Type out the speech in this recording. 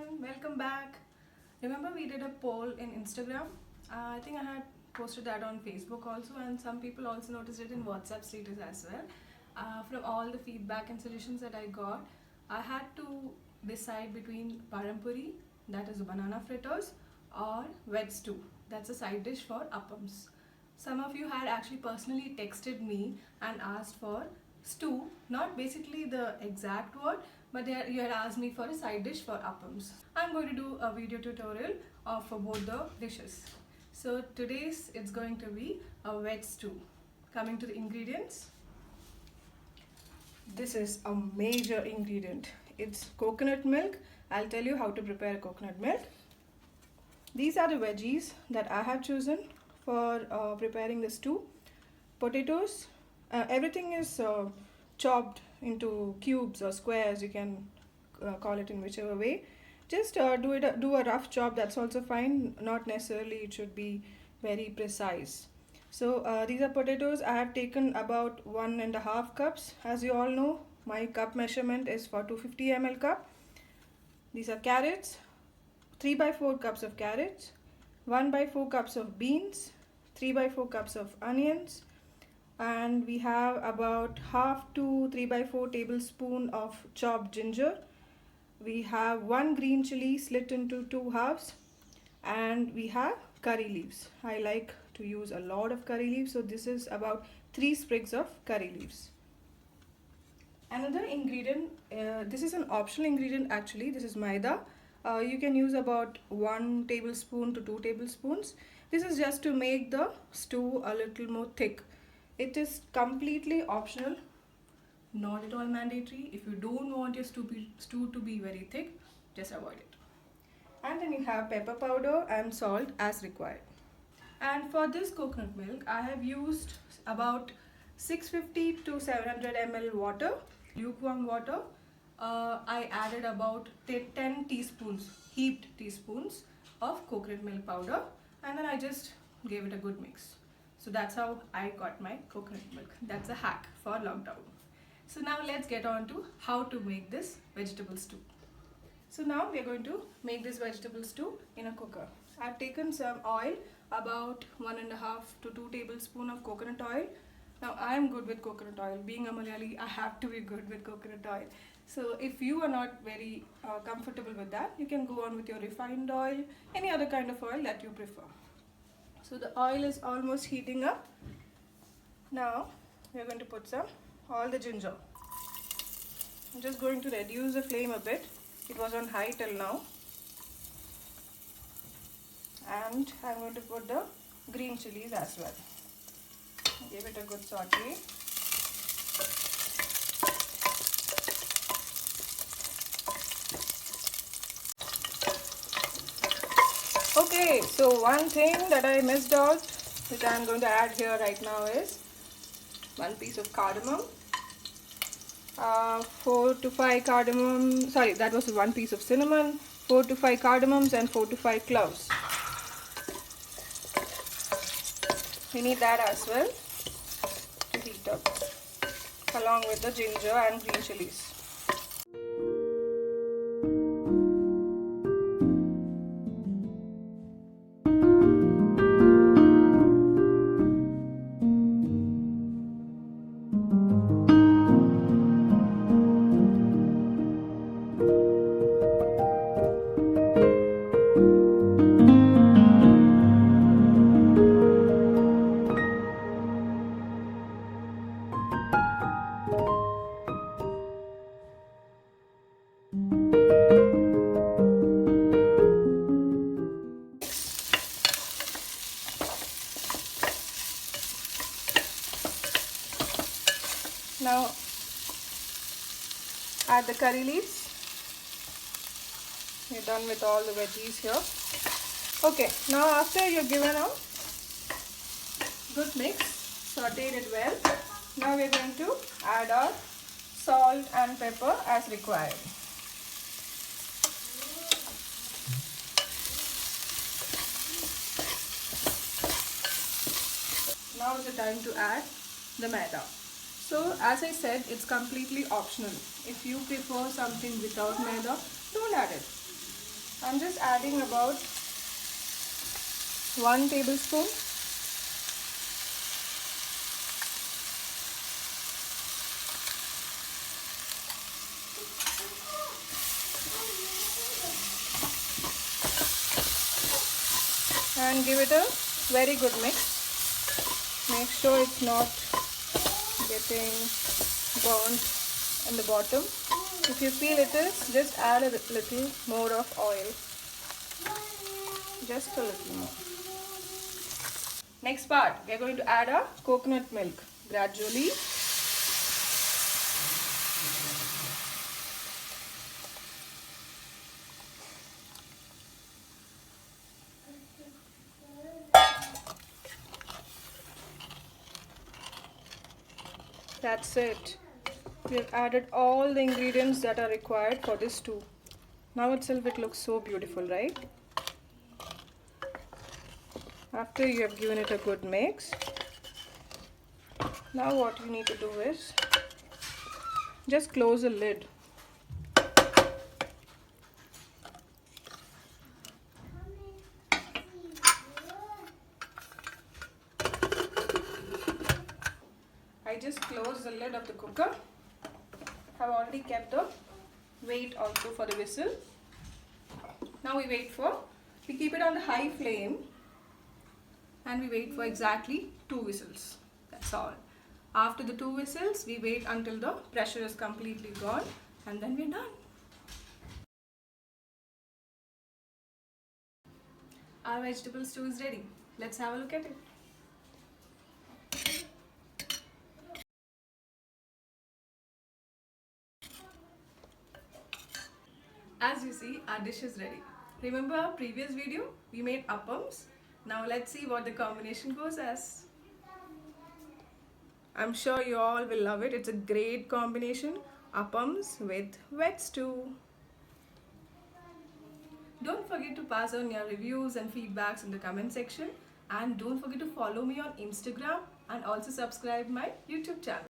everyone, welcome back. Remember we did a poll in Instagram? I think I had posted that on Facebook also, and some people also noticed it in WhatsApp status as well. From all the feedback and suggestions that I got, I had to decide between parampuri, that is banana fritters, or veg stew, that's a side dish for appams. Some of you had actually personally texted me and asked for stew, not basically the exact word, but you had asked me for a side dish for appams. I'm going to do a video tutorial for both the dishes. So today's it's going to be a veg stew. Coming to the ingredients, this is a major ingredient. It's coconut milk. I'll tell you how to prepare coconut milk. These are the veggies that I have chosen for preparing the stew. Potatoes, everything is chopped into cubes or squares, you can call it in whichever way. Just do a rough chop, that's also fine, not necessarily it should be very precise. So these are potatoes. I have taken about 1.5 cups. As you all know, my cup measurement is for 250 ml cup. These are carrots, 3/4 cups of carrots, 1/4 cups of beans, 3/4 cups of onions, and we have about 1/2 to 3/4 tablespoon of chopped ginger. We have 1 green chili slit into 2 halves, and we have curry leaves. I like to use a lot of curry leaves, so this is about 3 sprigs of curry leaves. Another ingredient, this is an optional ingredient actually, this is maida. You can use about 1 tablespoon to 2 tablespoons. This is just to make the stew a little more thick. It is completely optional, not at all mandatory. If you don't want your stew to be very thick, just avoid it. And then you have pepper powder and salt as required. And for this coconut milk, I have used about 650 to 700 ml water, lukewarm water. I added about 10 teaspoons, heaped teaspoons of coconut milk powder, and then I just gave it a good mix. So that's how I got my coconut milk. That's a hack for lockdown. So now let's get on to how to make this vegetable stew. So now we are going to make this vegetable stew in a cooker. I've taken some oil, about 1.5 to 2 tablespoons of coconut oil. Now I am good with coconut oil. Being a Malayali, I have to be good with coconut oil. So if you are not very comfortable with that, you can go on with your refined oil, any other kind of oil that you prefer. So the oil is almost heating up. Now we are going to put all the ginger. I'm just going to reduce the flame a bit. It was on high till now. And I'm going to put the green chilies as well. Give it a good saute. Okay, so one thing that I missed out, which I am going to add here right now, is 1 piece of cardamom, 4 to 5 cardamom, sorry, that was 1 piece of cinnamon, 4 to 5 cardamoms and 4 to 5 cloves. We need that as well to heat up, along with the ginger and green chilies. Now add the curry leaves. You're done with all the veggies here. Okay, now after you've given a good mix, sauteed it well, now we're going to add our salt and pepper as required. Now is the time to add the maida. So as I said, it's completely optional. If you prefer something without maida, don't add it. I'm just adding about 1 tablespoon. And give it a very good mix. Make sure it's not getting burnt in the bottom. If you feel it is, just add a little more of oil. Just a little more. Next part, we are going to add our coconut milk gradually. That's it. We have added all the ingredients that are required for this stew. Now itself it looks so beautiful, right? After you have given it a good mix, now what you need to do is just close the lid. I just closed the lid of the cooker. I've already kept the weight also for the whistle. Now we keep it on the high flame and we wait for exactly 2 whistles. That's all. After the 2 whistles, we wait until the pressure is completely gone and then we're done. Our vegetable stew is ready. Let's have a look at it. As you see, our dish is ready. Remember our previous video? We made appams. Now let's see what the combination goes as. I'm sure you all will love it. It's a great combination. Appams with veg stew. Don't forget to pass on your reviews and feedbacks in the comment section. And don't forget to follow me on Instagram and also subscribe my YouTube channel.